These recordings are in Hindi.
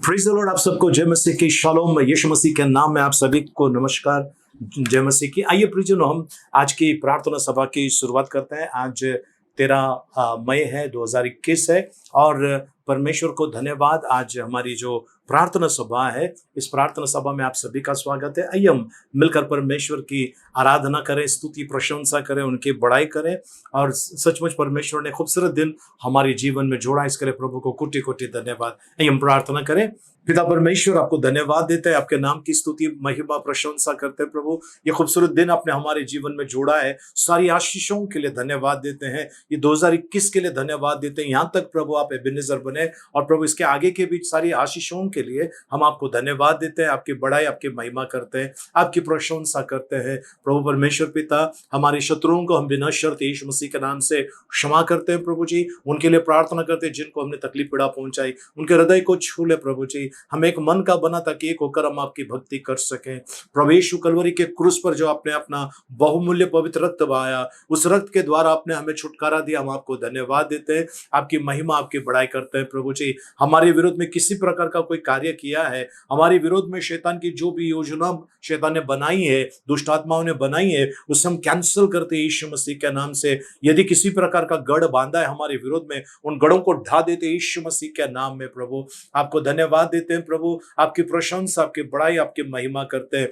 Praise the Lord. आप सबको जय मसीह की शालोम। यीशु मसीह के नाम में आप सभी को नमस्कार। जय मसीह की। आइए प्रियजनों, हम आज की प्रार्थना सभा की शुरुआत करते हैं। आज 13 मई है, 2021 है और परमेश्वर को धन्यवाद। आज हमारी जो प्रार्थना सभा है, इस प्रार्थना सभा में आप सभी का स्वागत है। आइए हम मिलकर परमेश्वर की आराधना करें, स्तुति प्रशंसा करें, उनकी बड़ाई करें। और सचमुच परमेश्वर ने खूबसूरत दिन हमारे जीवन में जोड़ा, इसके लिए प्रभु को कोटि कोटि धन्यवाद। आइए हम प्रार्थना करें। पिता परमेश्वर, आपको धन्यवाद देते हैं, आपके नाम की स्तुति महिमा प्रशंसा करते हैं। प्रभु, ये खूबसूरत दिन आपने हमारे जीवन में जोड़ा है, सारी आशीषों के लिए धन्यवाद देते हैं। ये 2021 के लिए धन्यवाद देते हैं। यहाँ तक प्रभु आप एबेनेज़र बने, और प्रभु इसके आगे के भी सारी आशीषों के लिए हम आपको धन्यवाद देते हैं। आपकी बड़ाई, आपकी महिमा करते हैं, आपकी प्रशंसा करते हैं। प्रभु परमेश्वर पिता, हमारे शत्रुओं को हम बिना शर्त यीशु मसीह के नाम से क्षमा करते हैं। प्रभु जी, उनके लिए प्रार्थना करते हैं जिनको हमने तकलीफ पीड़ा पहुंचाई, उनके हृदय को छू ले। प्रभु जी, हम एक मन का बना ताकि एक होकर हम आपकी भक्ति कर सकें। प्रभु यीशु कलवरी के क्रूस पर जो आपने अपना बहुमूल्य पवित्र रक्त बहाया, उस रक्त के द्वारा आपने हमें छुटकारा दिया। हम आपको धन्यवाद देते हैं, आपकी महिमा, आपकी बड़ाई करते हैं। प्रभु जी, हमारे विरोध में किसी प्रकार का कोई कार्य किया है, हमारे विरोध में शैतान की जो भी योजना शैतान ने बनाई है, दुष्ट आत्माओं ने बनाई है, उसे हम कैंसिल करते हैं यीशु मसीह के नाम से। यदि किसी प्रकार का गढ़ बांधा है हमारे विरोध में, उन गढ़ों को ढा देते यीशु मसीह के नाम में। प्रभु, आपको धन्यवाद देते हैं। प्रभु, आपकी प्रशंसा, आपकी बड़ाई, आपकी महिमा करते हैं।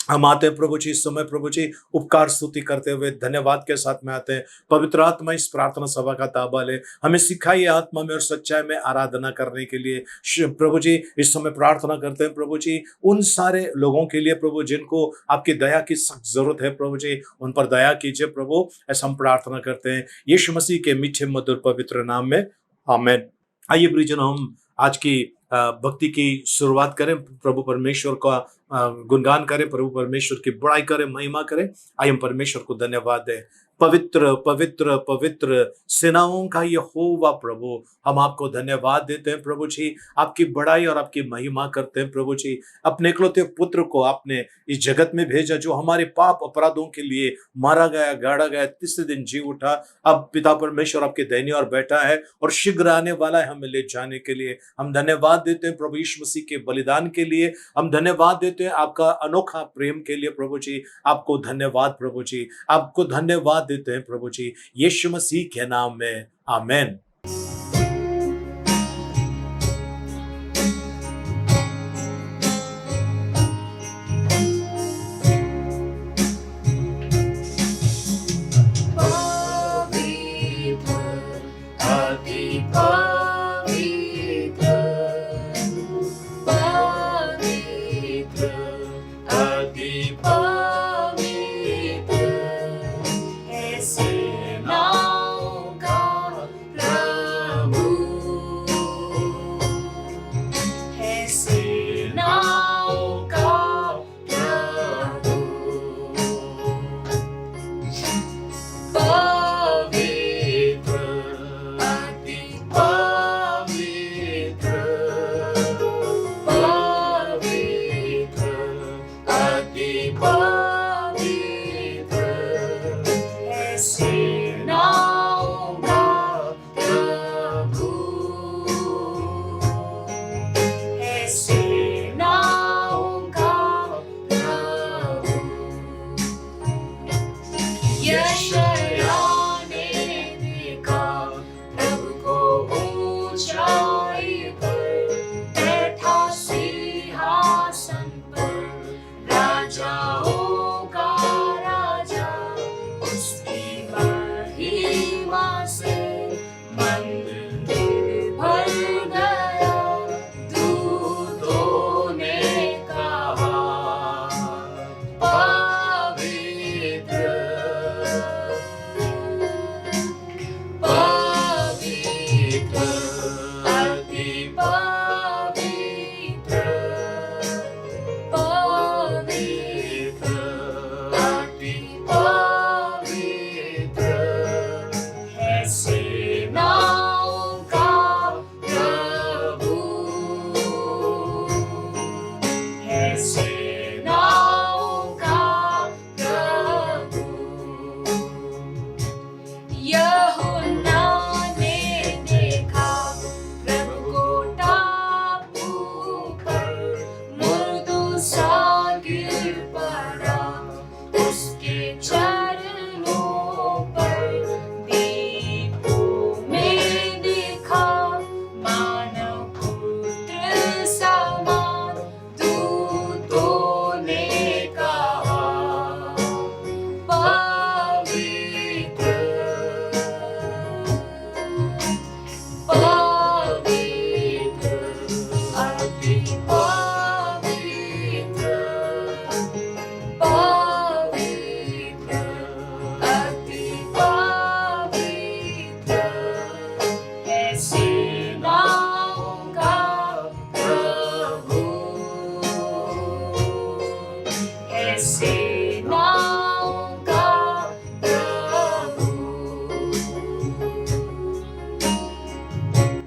हम आते हैं प्रभु जी, इस समय प्रभु जी उपकार स्तुति करते हुए धन्यवाद के साथ में आते हैं। पवित्र आत्मा इस प्रार्थना सभा का ताबा ले, हमें सिखाइए आत्मा में और सच्चाई में आराधना करने के लिए। प्रभु जी, इस समय प्रार्थना करते हैं प्रभु जी उन सारे लोगों के लिए प्रभु जिनको आपकी दया की सख्त जरूरत है। प्रभु जी, उन पर दया कीजिए प्रभु, ऐसा हम प्रार्थना करते हैं यीशु मसीह के मीठे मधुर पवित्र नाम में, आमीन। आइए प्रियजनों, हम आज की भक्ति की शुरुआत करें। प्रभु परमेश्वर का गुणगान करें, प्रभु परमेश्वर की बड़ाई करें, महिमा करें। आइए हम परमेश्वर को धन्यवाद दें। पवित्र पवित्र पवित्र सेनाओं का यहोवा प्रभु, हम आपको धन्यवाद देते हैं। प्रभु जी, आपकी बड़ाई और आपकी महिमा करते हैं। प्रभु जी, अपने इकलौते पुत्र को आपने इस जगत में भेजा, जो हमारे पाप अपराधों के लिए मारा गया, गाड़ा गया, तीसरे दिन जी उठा। अब पिता परमेश्वर आपके दाहिने ओर बैठा है और शीघ्र आने वाला है हमें ले जाने के लिए। हम धन्यवाद देते हैं प्रभु यीशु मसीह के बलिदान के लिए। हम धन्यवाद देते हैं आपका अनोखा प्रेम के लिए। प्रभु जी, आपको धन्यवाद। प्रभु जी, आपको धन्यवाद देते हैं प्रभु जी, यीशु मसीह के नाम में, आमीन। चरणों पर दीपों में दिखा, मानव पुत्र समान दूतों ने कहा, पवित्र पवित्र अति पवित्र पवित्र अति पवित्र है सेनाओं का प्रभु, है सेनाओं का प्रभु।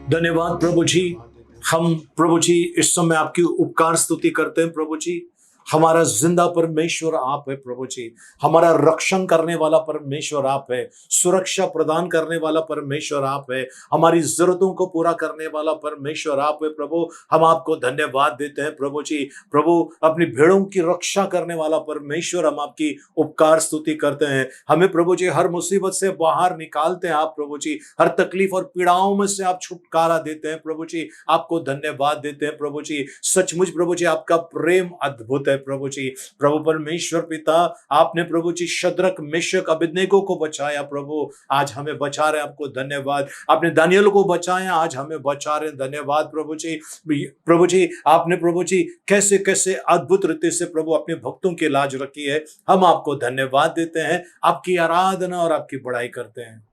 धन्यवाद प्रभु जी। हम प्रभु जी इस समय आपकी उपकार स्तुति करते हैं प्रभु जी। हमारा जिंदा परमेश्वर आप है प्रभु जी। हमारा रक्षण करने वाला परमेश्वर आप है। सुरक्षा प्रदान करने वाला परमेश्वर आप है। हमारी जरूरतों को पूरा करने वाला परमेश्वर आप है प्रभु। हम आपको धन्यवाद देते हैं प्रभु जी। प्रभु अपनी भेड़ों की रक्षा करने वाला परमेश्वर, हम आपकी उपकार स्तुति करते हैं। हमें प्रभु जी हर मुसीबत से बाहर निकालते हैं आप प्रभु जी। हर तकलीफ और पीड़ाओं में से आप छुटकारा देते हैं प्रभु जी। आपको धन्यवाद देते हैं प्रभु जी। सचमुच प्रभु जी आपका प्रेम अद्भुत है प्रभु जी। प्रभु परमेश्वर पिता, आपने प्रभु जी शद्रक मेशक अबेदनेगो को बचाया प्रभु, आज हमें बचा रहे हैं, आपको धन्यवाद। आपने दानियल को बचाया, आज हमें बचा रहे हैं, धन्यवाद प्रभु जी। प्रभु जी आपने प्रभु जी कैसे कैसे अद्भुत रीति से प्रभु अपने भक्तों की लाज रखी है। हम आपको धन्यवाद देते हैं, आपकी आराधना और आपकी बड़ाई करते हैं।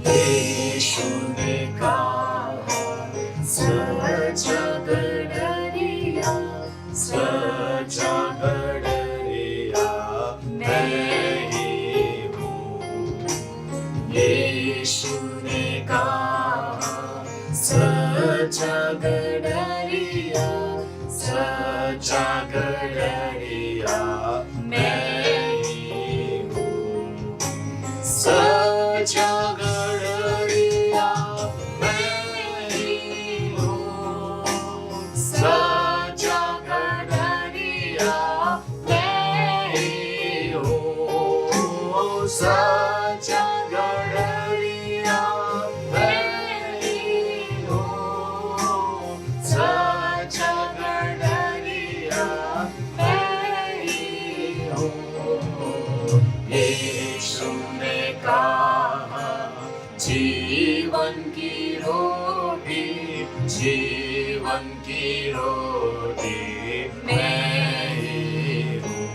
यीशु ने कहा, सच्चा गडरिया, सच्चा गडरिया मैं ही हूँ। यीशु ने कहा, सच्चा गडरिया, सच्चा गडरिया मैं ही हूँ। सच्चा गडरिया मैं ही हूँ। सच्चा गडरिया मैं ही हूँ। सच्चा गडरिया मैं ही हूँ। सच्चा गडरिया मैं ही हूँ। यीशु ने कहा, जीवन की रोटी, जीवन की रोटी मैं ही हूँ।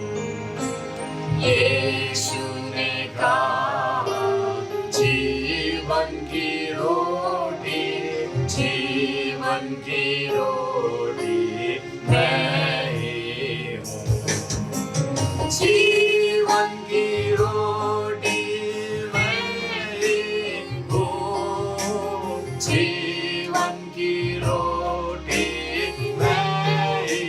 यीशु ने कहा, जीवन की रोटी, जीवन की रोटी मैं ही हूँ। जीवन की रोटी मैं ही हूँ। जीवन की रोटी मैं ही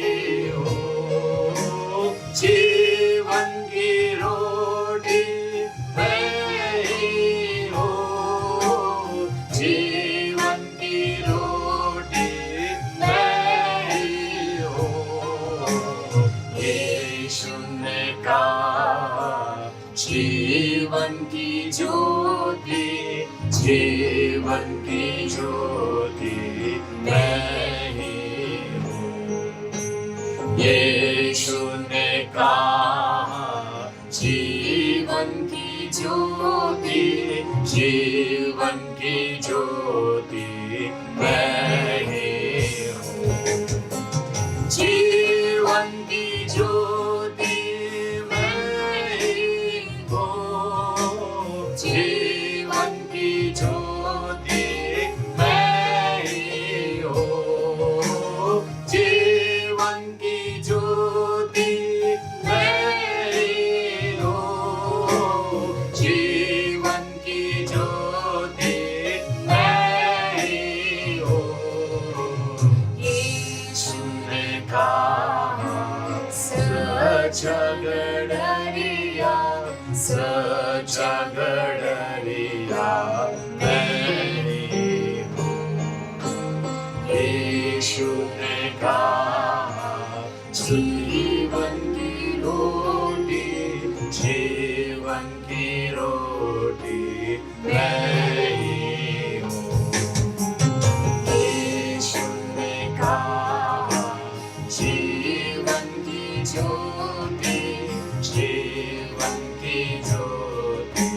हूँ। जीवन की रोटी मैं ही हूँ। जीवन की रोटी मैं ही हूँ। यीशु ने कहा, जीवन की ज्योति, जीवन की ज्योति मैं ही हूँ। यीशु ने कहा, जीवन की ज्योति, जीवन की ज्योति मैं ही हूँ। जीवन की ज्योति मैं ही हूँ। जीवन की ज्योति मैं ही हूँ। जीवन की ज्योति मैं ही हूँ। जीवन की ज्योति मैं ही हूँ। यीशु ने कहा, सच्चा गडरिया, सच्चा गडरिया मैं ही हूँ। यीशु ने कहा, जीवन की रोटी, जीवन की रोटी मैं ही हूँ। यीशु ने कहा, जीवन की ज्योति, जीवन की ज्योति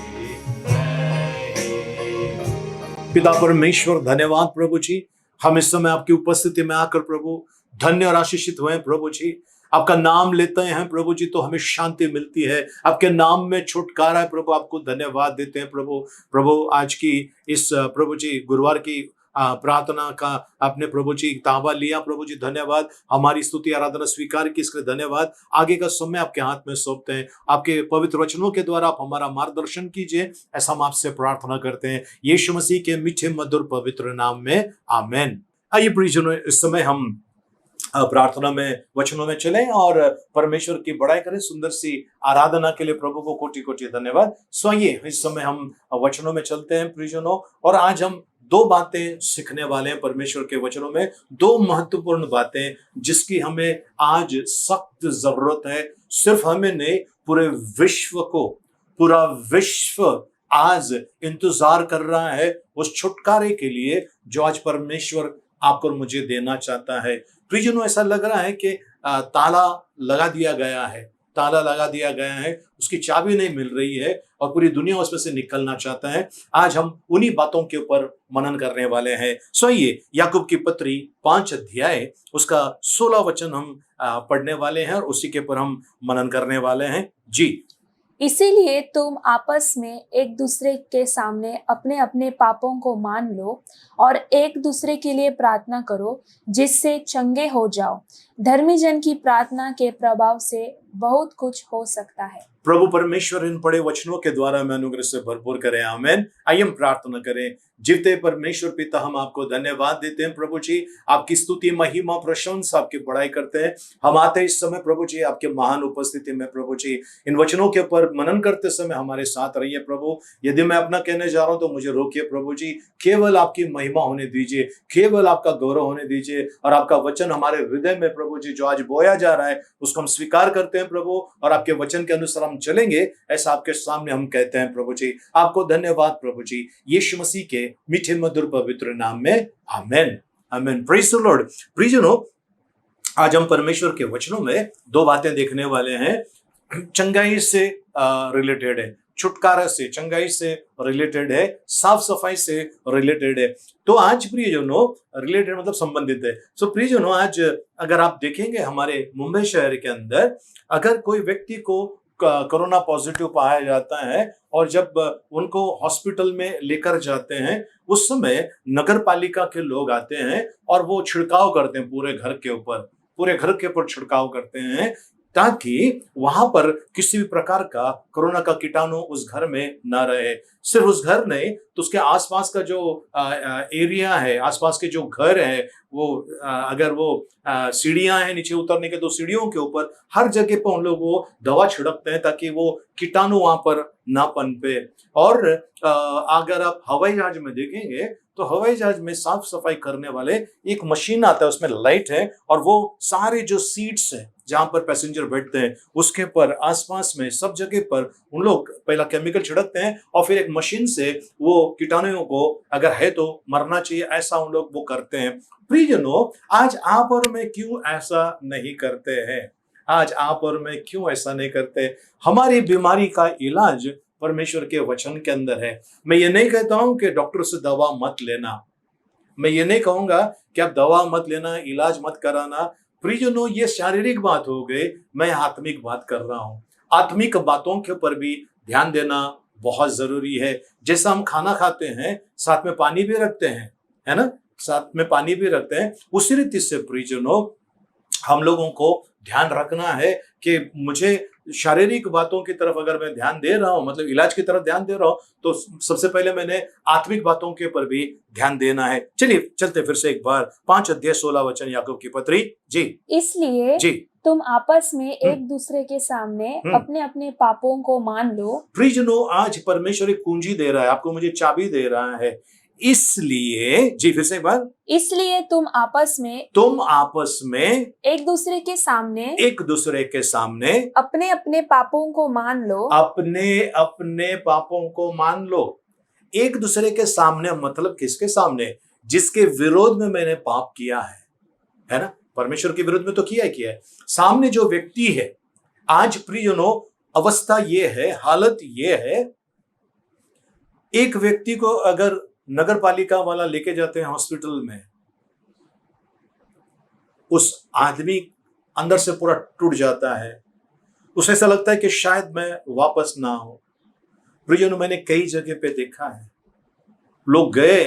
मैं ही हूँ। पिता परमेश्वर, धन्यवाद प्रभु जी, हम इस समय आपकी उपस्थिति में आकर प्रभु धन्य और आशीषित हुए प्रभु जी। आपका नाम लेते हैं प्रभु जी तो हमें शांति मिलती है, आपके नाम में छुटकारा है प्रभु। आपको धन्यवाद देते हैं प्रभु। प्रभु आज की इस प्रभु जी गुरुवार की प्रार्थना का आपने प्रभु जी ताबा लिया प्रभु जी, धन्यवाद। हमारी स्तुति आराधना स्वीकार की, इसके लिए धन्यवाद। आगे का समय आपके हाथ में सौंपते हैं, आपके पवित्र वचनों के द्वारा आप हमारा मार्गदर्शन कीजिए, ऐसा हम आपसे प्रार्थना करते हैं यीशु मसीह के मीठे मधुर पवित्र नाम में, आमेन। आइए प्रियजनों, इस समय हम प्रार्थना में वचनों में चलें और परमेश्वर की बड़ाई करें। सुंदर सी आराधना के लिए प्रभु को कोटि कोटि धन्यवाद। सो आइए इस समय हम वचनों में चलते हैं प्रियजनों, और आज हम दो बातें सीखने वाले हैं परमेश्वर के वचनों में, दो महत्वपूर्ण बातें जिसकी हमें आज सख्त जरूरत है। सिर्फ हमें नहीं, पूरे विश्व को, पूरा विश्व आज इंतजार कर रहा है उस छुटकारे के लिए जो आज परमेश्वर आपको और मुझे देना चाहता है। प्रियजनों, ऐसा लग रहा है कि ताला लगा दिया गया है, ताला लगा दिया गया है, उसकी चाबी नहीं मिल रही है और पूरी दुनिया उसमें से निकलना चाहता है। आज हम उन्हीं बातों के ऊपर मनन करने वाले हैं। सो ये याकूब की पत्री 5 अध्याय उसका 16 वचन हम पढ़ने वाले हैं और उसी के ऊपर हम मनन करने वाले हैं जी। इसीलिए तुम आपस में एक दूसरे के सामने अपने अपने पापों को मान लो और एक दूसरे के लिए प्रार्थना करो जिससे चंगे हो जाओ। धर्मी जन की प्रार्थना के प्रभाव से बहुत कुछ हो सकता है। प्रभु परमेश्वर इन पढ़े वचनों के द्वारा हमें अनुग्रह से भरपूर करें, आमेन। आइए हम प्रार्थना करें। जीवते परमेश्वर पिता, हम आपको धन्यवाद देते हैं प्रभु जी, आपकी स्तुति महिमा प्रशंसा आपकी बड़ाई करते हैं। हम आते हैं इस समय प्रभु जी आपके महान उपस्थिति में प्रभु जी, इन वचनों के ऊपर मनन करते समय हमारे साथ रहिए प्रभु। यदि मैं अपना कहने जा रहा हूं तो मुझे रोकिए प्रभु जी, केवल आपकी महिमा होने दीजिए, केवल आपका गौरव होने दीजिए, और आपका वचन हमारे हृदय में प्रभु जी जो आज बोया जा रहा है उसको हम स्वीकार करते हैं प्रभु, और आपके वचन के अनुसार हम चलेंगे, ऐसा आपके सामने हम कहते हैं प्रभु जी। आपको धन्यवाद प्रभु जी, यीशु मसीह के मीठे मधुर पवित्र नाम में, amen, amen. Praise the Lord. प्रियजनों, आज हम परमेश्वर के वचनों में दो बातें देखने वाले हैं, चंगाई से रिलेटेड है, छुटकारा से, चंगाई से रिलेटेड है, साफ सफाई से रिलेटेड है। तो आज प्रियजनों, रिलेटेड मतलब संबंधित है। सो प्रियजनों, आज अगर आप देखेंगे हमारे मुंबई शहर के अंदर अगर कोई व्यक्ति को कोरोना पॉजिटिव पाया जाता है और जब उनको हॉस्पिटल में लेकर जाते हैं, उस समय नगर पालिका के लोग आते हैं और वो छिड़काव करते हैं पूरे घर के ऊपर छिड़काव करते हैं ताकि वहां पर किसी भी प्रकार का कोरोना का कीटाणु उस घर में ना रहे। सिर्फ उस घर नहीं तो उसके आसपास का जो एरिया है, आसपास के जो घर है, वो अगर वो सीढ़ियां हैं नीचे उतरने के, तो सीढ़ियों के ऊपर हर जगह पर उन लोग वो दवा छिड़कते हैं ताकि वो कीटाणु वहां पर ना पनपे। और अगर आप हवाई जहाज में देखेंगे तो हवाई जहाज में साफ सफाई करने वाले एक मशीन आता है, उसमें लाइट है, और वो सारे जो सीट्स हैं जहां पर पैसेंजर बैठते हैं उसके पर आसपास में सब जगह पर उन लोग पहला केमिकल छिड़कते हैं और फिर एक मशीन से वो कीटाणुओं को अगर है तो मरना चाहिए, ऐसा उन लोग वो करते हैं। प्रियजनों, आज आप और मैं क्यों ऐसा नहीं करते हैं? आज आप और मैं क्यों ऐसा नहीं करते? हमारी बीमारी का इलाज परमेश्वर के वचन के अंदर है। मैं ये नहीं कहता हूं कि डॉक्टर से दवा मत लेना, मैं ये नहीं कहूंगा कि आप दवा मत लेना, इलाज मत कराना। प्रियजनों, ये शारीरिक बात हो गई, मैं आत्मिक बात कर रहा हूं। आत्मिक बातों के ऊपर भी ध्यान देना बहुत जरूरी है। जैसा हम खाना खाते हैं साथ में पानी भी रखते हैं, है ना, साथ में पानी भी रखते हैं, उसी रीति से प्रियजनों हम लोगों को ध्यान रखना है कि मुझे शारीरिक बातों की तरफ अगर मैं ध्यान दे रहा हूं, मतलब इलाज की तरफ ध्यान दे रहा हूं, तो सबसे पहले मैंने आत्मिक बातों के ऊपर भी ध्यान देना है। चलिए चलते फिर से एक बार 5 अध्याय 16 वचन याकूब की पत्री जी। इसलिए जी तुम आपस में एक दूसरे के सामने अपने अपने पापों को मान लो। प्रियजनों, आज परमेश्वर एक कुंजी दे रहा है, आपको मुझे चाबी दे रहा है। इसलिए, जी फिर से एक बार, इसलिए तुम आपस में एक दूसरे के सामने अपने अपने पापों को मान लो। अपने अपने पापों को मान लो। एक दूसरे के सामने मतलब किसके सामने? जिसके विरोध में मैंने पाप किया है ना? परमेश्वर के विरोध में तो किया है। सामने जो व्यक्ति है, आज प्रियजनों अवस्था ये है, हालत ये है, एक व्यक्ति को अगर नगर पालिका वाला लेके जाते हैं हॉस्पिटल में, उस आदमी अंदर से पूरा टूट जाता है। उसे ऐसा लगता है कि शायद मैं वापस ना हो। प्रियजनों मैंने कई जगह पे देखा है, लोग गए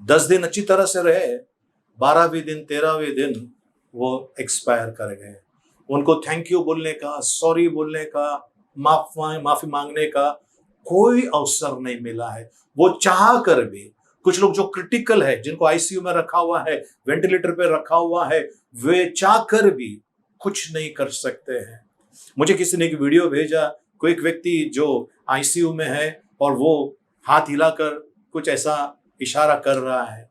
10 दिन अच्छी तरह से रहे, 12वें दिन 13वें दिन वो एक्सपायर कर गए। उनको थैंक यू बोलने का, सॉरी बोलने का, माफी मांगने का कोई अवसर नहीं मिला है। वो चाह कर भी, कुछ लोग जो क्रिटिकल है, जिनको आईसीयू में रखा हुआ है, वेंटिलेटर पे रखा हुआ है, वे चाह कर भी कुछ नहीं कर सकते हैं। मुझे किसी ने एक वीडियो भेजा, कोई एक व्यक्ति जो आईसीयू में है और वो हाथ हिलाकर कुछ ऐसा इशारा कर रहा है,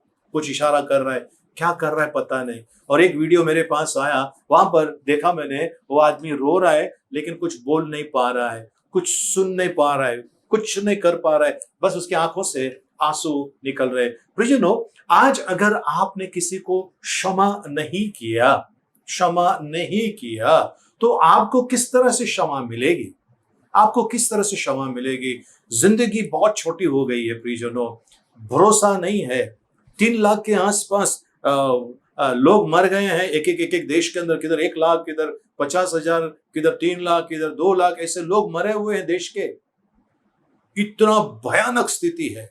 क्या कर रहा है पता नहीं। और एक वीडियो मेरे पास आया, वहां पर देखा मैंने, वो आदमी रो रहा है लेकिन कुछ बोल नहीं पा रहा है, कुछ सुन नहीं पा रहा है, कुछ नहीं कर पा रहा है, बस उसकी आंखों से आंसू निकल रहे। प्रियजनों, आज अगर आपने किसी को क्षमा नहीं किया तो आपको किस तरह से क्षमा मिलेगी? जिंदगी बहुत छोटी हो गई है प्रियजनों, भरोसा नहीं है। 3 लाख के आसपास लोग मर गए हैं एक देश के अंदर, किधर 1 लाख, किधर 50,000, किधर 3 लाख, किधर 2 लाख, ऐसे लोग मरे हुए हैं देश के। इतना भयानक स्थिति है,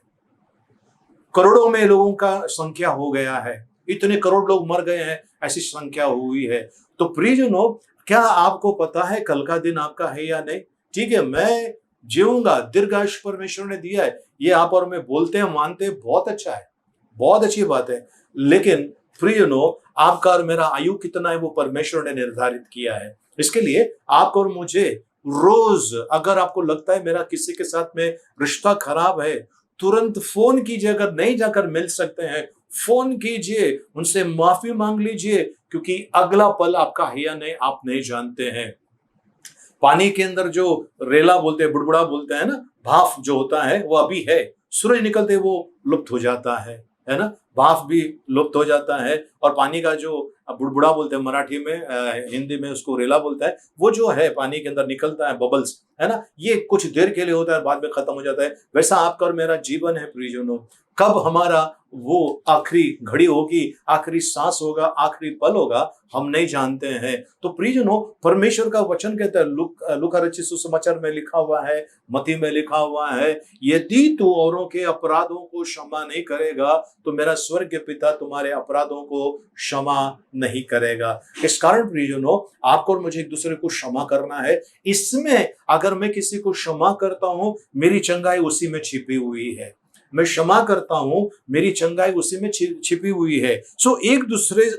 करोड़ों में लोगों का संख्या हो गया है, इतने करोड़ लोग मर गए हैं, ऐसी संख्या हुई है। तो प्रियजनों, क्या आपको पता है कल का दिन आपका है या नहीं? ठीक है, मैं जीऊंगा, दीर्घायुष्य परमेश्वर ने दिया है, ये आप और मैं बोलते हैं, मानते हैं, बहुत अच्छा है, बहुत अच्छी बात है। लेकिन प्रियजनों, आपका और मेरा आयु कितना है वो परमेश्वर ने निर्धारित किया है। इसके लिए आपको और मुझे रोज, अगर आपको लगता है मेरा किसी के साथ में रिश्ता खराब है, तुरंत फोन कीजिए। अगर नहीं जाकर मिल सकते हैं, फोन कीजिए, उनसे माफी मांग लीजिए, क्योंकि अगला पल आपका है या नहीं आप नहीं जानते हैं। पानी के अंदर जो रेला बोलते हैं, बुड़बुड़ा बोलते हैं ना, भाप जो होता है वो अभी है, सूरज निकलते वो लुप्त हो जाता है ना, भाप भी लुप्त हो जाता है। और पानी का जो बुड़बुड़ा बोलते हैं मराठी में, हिंदी में उसको रेला बोलता है, वो जो है पानी के अंदर निकलता है, बबल्स, है ना, ये कुछ देर के लिए होता है, बाद में खत्म हो जाता है। वैसा आपका और मेरा जीवन है प्रियजनों। कब हमारा वो आखिरी घड़ी होगी, आखिरी सांस होगा, आखिरी पल होगा, हम नहीं जानते हैं। तो प्रियजनों, परमेश्वर का वचन कहता है, लूका रचित सुसमाचार में लिखा हुआ है, मत्ती में लिखा हुआ है, यदि तू औरों के अपराधों को क्षमा नहीं करेगा तो मेरा स्वर्गीय पिता तुम्हारे अपराधों को क्षमा नहीं करेगा। इस कारण प्रियजनों, आपको और मुझे एक दूसरे को क्षमा करना है। इसमें अगर मैं किसी को क्षमा करता हूं, मेरी चंगाई उसी में छिपी हुई है। मैं क्षमा करता हूं, मेरी चंगाई उसी में छिपी हुई है। सो एक दूसरे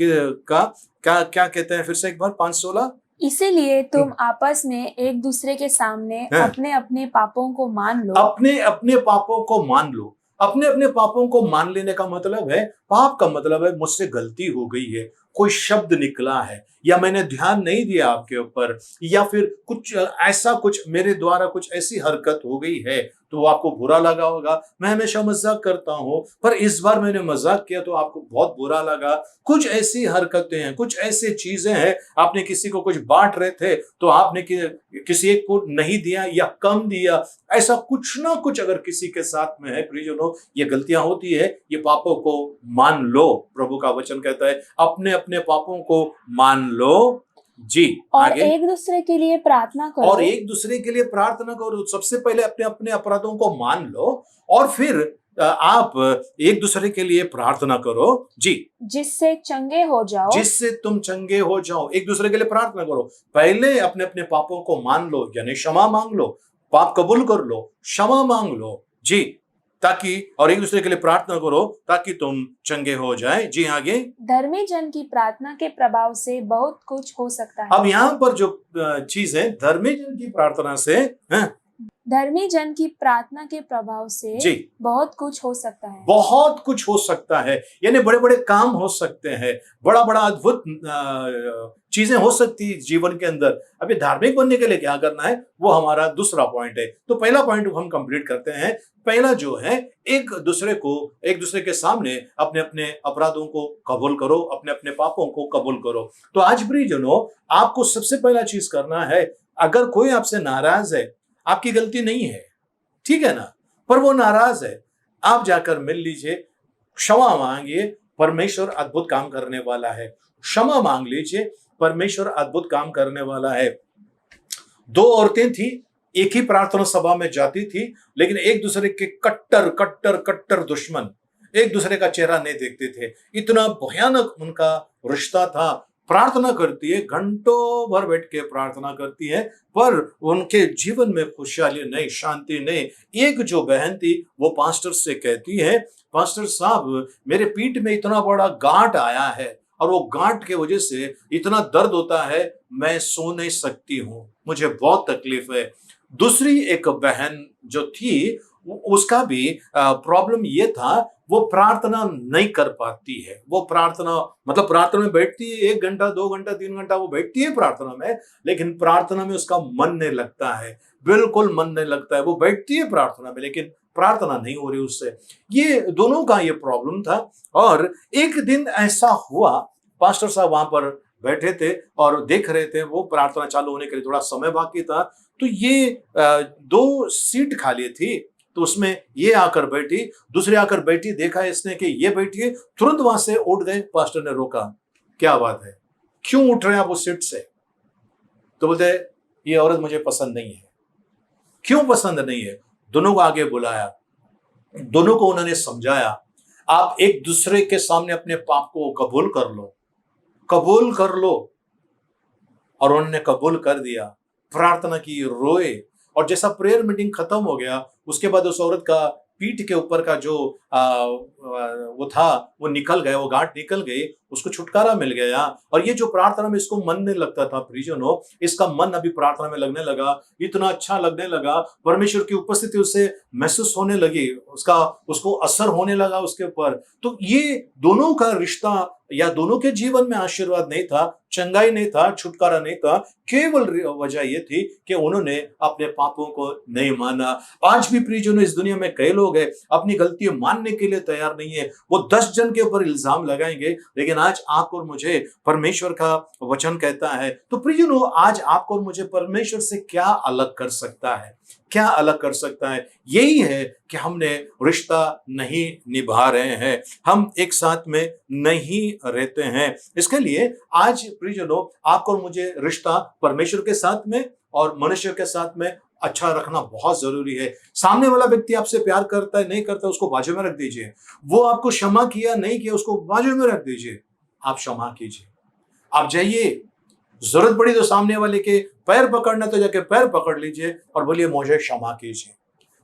का क्या कहते हैं, फिर से एक बार 5:16, इसीलिए तुम आपस में एक दूसरे के सामने अपने अपने पापों को मान लो। अपने अपने पापों को मान लो। अपने अपने पापों को मान लेने का मतलब है, पाप का मतलब है मुझसे गलती हो गई है, कोई शब्द निकला है, या मैंने ध्यान नहीं दिया आपके ऊपर, या फिर कुछ ऐसा, कुछ मेरे द्वारा कुछ ऐसी हरकत हो गई है तो आपको बुरा लगा होगा। मैं हमेशा मजाक करता हूं, पर इस बार मैंने मजाक किया तो आपको बहुत बुरा लगा। कुछ ऐसी हरकतें हैं, कुछ ऐसी चीजें हैं, आपने किसी को कुछ बांट रहे थे तो आपने किसी एक को नहीं दिया या कम दिया, ऐसा कुछ ना कुछ अगर किसी के साथ में है प्रियजनों, ये गलतियां होती है, ये पापों को मान लो। प्रभु का वचन कहता है अपने अपने पापों को मान लो। जी, और आगे, एक दूसरे के लिए प्रार्थना करो। सबसे पहले अपने अपने अपराधों को मान लो और फिर आप एक दूसरे के लिए प्रार्थना करो। जी, जिससे चंगे हो जाओ। जिससे तुम चंगे हो जाओ। एक दूसरे के लिए प्रार्थना करो। पहले अपने अपने पापों को मान लो, यानी क्षमा मांग लो, पाप कबूल कर लो, क्षमा मांग लो। जी, ताकि, और एक दूसरे के लिए प्रार्थना करो ताकि तुम चंगे हो जाए। जी, आगे, धर्मी जन की प्रार्थना के प्रभाव से बहुत कुछ हो सकता है। अब यहाँ पर जो चीज है, धर्मी जन की प्रार्थना से धर्मी जन की प्रार्थना के प्रभाव से जी बहुत कुछ हो सकता है। बहुत कुछ हो सकता है, यानी बड़े बड़े काम हो सकते हैं, बड़ा बड़ा अद्भुत चीजें हो सकती है जीवन के अंदर। अभी धार्मिक बनने के लिए क्या करना है, वो हमारा दूसरा पॉइंट है। तो पहला पॉइंट हम कंप्लीट करते हैं। पहला जो है, एक दूसरे के सामने अपने अपने अपराधों को कबूल करो, अपने अपने पापों को कबूल करो। तो आज प्रियजनों, आपको सबसे पहला चीज करना है, अगर कोई आपसे नाराज है, आपकी गलती नहीं है, ठीक है ना, पर वो नाराज है, आप जाकर मिल लीजिए, क्षमा मांगिए, परमेश्वर अद्भुत काम करने वाला है। क्षमा मांग लीजिए, परमेश्वर अद्भुत काम करने वाला है। दो औरतें थी, एक ही प्रार्थना सभा में जाती थी, लेकिन एक दूसरे के कट्टर कट्टर कट्टर दुश्मन, एक दूसरे का चेहरा नहीं देखते थे। इतना भयानक उनका रिश्ता था। प्रार्थना करती है, घंटों भर बैठ के प्रार्थना करती है, पर उनके जीवन में खुशहाली नहीं, शांति नहीं। एक जो बहन थी, वो पास्टर से कहती है, पास्टर साहब, मेरे पीठ में इतना बड़ा गांठ आया है और वो गांठ के वजह से इतना दर्द होता है, मैं सो नहीं सकती हूँ, मुझे बहुत तकलीफ है। दूसरी एक बहन जो थी, उसका भी प्रॉब्लम ये था, वो प्रार्थना नहीं कर पाती है। वो प्रार्थना मतलब प्रार्थना में बैठती है, 1 घंटा 2 घंटा 3 घंटा वो बैठती है प्रार्थना में, लेकिन प्रार्थना में उसका मन नहीं लगता है, बिल्कुल मन नहीं लगता है। वो बैठती है प्रार्थना में, लेकिन प्रार्थना नहीं हो रही उससे। ये दोनों का ये प्रॉब्लम था। और एक दिन ऐसा हुआ, पास्टर साहब वहां पर बैठे थे और देख रहे थे, वो प्रार्थना चालू होने के लिए थोड़ा समय बाकी था, तो ये 2 सीट खाली थी, तो उसमें ये आकर बैठी, दूसरी आकर बैठी, देखा इसने कि ये बैठी है, तुरंत वहां से उठ गए। पास्टर ने रोका, क्या बात है, क्यों उठ रहे हैं आप उस सीट से? तो बोलते, ये औरत मुझे पसंद नहीं है। क्यों पसंद नहीं है? दोनों को आगे बुलाया, दोनों को उन्होंने समझाया, आप एक दूसरे के सामने अपने पाप को कबूल कर लो, कबूल कर लो। और उन्होंने कबूल कर दिया, प्रार्थना की, रोए। और जैसा प्रेयर मीटिंग खत्म हो गया, उसके बाद उस औरत का पीठ के ऊपर का जो वो था, वो निकल गया, वो गांठ निकल गई, उसको छुटकारा मिल गया। और ये जो प्रार्थना में इसको मन नहीं लगता था प्रियजनों, इसका मन अभी प्रार्थना में लगने लगा, इतना अच्छा लगने लगा, परमेश्वर की उपस्थिति उसे महसूस होने लगी, उसको असर होने लगा उसके ऊपर। तो ये दोनों का रिश्ता, या दोनों के जीवन में आशीर्वाद नहीं था, चंगाई नहीं था, छुटकारा नहीं था, केवल वजह यह थी कि उन्होंने अपने पापों को नहीं माना। आज भी प्रियजनों, इस दुनिया में कई लोग हैं, अपनी गलती मानने के लिए तैयार नहीं है। वो 10 जन के ऊपर इल्जाम लगाएंगे, लेकिन आज आपको और मुझे परमेश्वर का वचन कहता है। तो प्रियजनों, आज आपको और मुझे परमेश्वर से क्या अलग कर सकता है? क्या अलग कर सकता है? यही है कि हमने रिश्ता नहीं निभा रहे हैं, हम एक साथ में नहीं रहते हैं। इसके लिए आज प्रियजनों, आपको और मुझे रिश्ता परमेश्वर के साथ में और मनुष्य के साथ में अच्छा रखना बहुत जरूरी है। सामने वाला व्यक्ति आपसे प्यार करता है, नहीं करता, उसको बाजू में रख दीजिए। वो आपको क्षमा किया, नहीं किया, उसको बाजू में रख दीजिए, आप क्षमा कीजिए। आप जाइए, जरूरत पड़ी तो सामने वाले के पैर पकड़ना, तो जाके पैर पकड़ लीजिए और बोलिए, मुझे क्षमा कीजिए।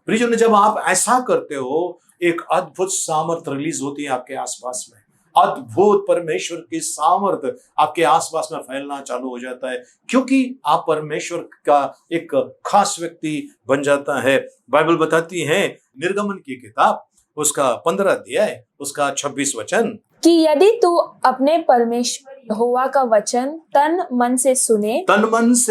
प्रियजनों, जब आप ऐसा करते हो, एक अद्भुत सामर्थ रिलीज होती है आपके आसपास में, अद्भुत परमेश्वर की सामर्थ आपके आसपास में फैलना चालू हो जाता है, क्योंकि आप परमेश्वर का एक खास व्यक्ति बन जाता है। बाइबल बताती है, निर्गमन की किताब उसका 15 अध्याय उसका 26 वचन, कि यदि तू अपने परमेश्वर यहोवा का वचन तन मन से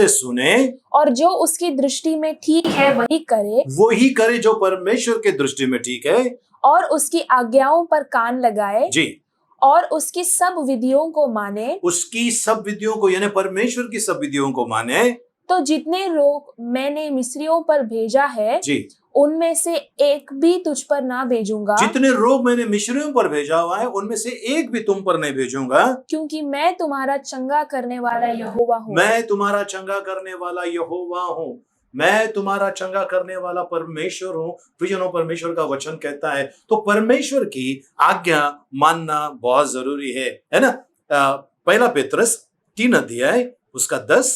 सुने और जो उसकी दृष्टि में ठीक है वही करे जो परमेश्वर के दृष्टि में ठीक है, और उसकी आज्ञाओं पर कान लगाए जी, और उसकी सब विधियों को माने, उसकी सब विधियों को, यानी परमेश्वर की सब विधियों को माने, तो जितने रोग मैंने मिस्रियों पर भेजा है जी, उनमें से एक भी तुझ पर ना भेजूंगा। जितने रोग मैंने मिस्रियों पर भेजा हुआ है, उनमें से एक भी तुम पर नहीं भेजूंगा, क्योंकि मैं तुम्हारा चंगा करने वाला यहोवा हूँ। मैं तुम्हारा चंगा करने वाला यहोवा हूँ, मैं तुम्हारा चंगा करने वाला परमेश्वर हूँ। प्रियजनों, परमेश्वर का वचन कहता है, तो परमेश्वर की आज्ञा मानना बहुत जरूरी है ना। पहला पेत्रस 3 अध्याय उसका 10,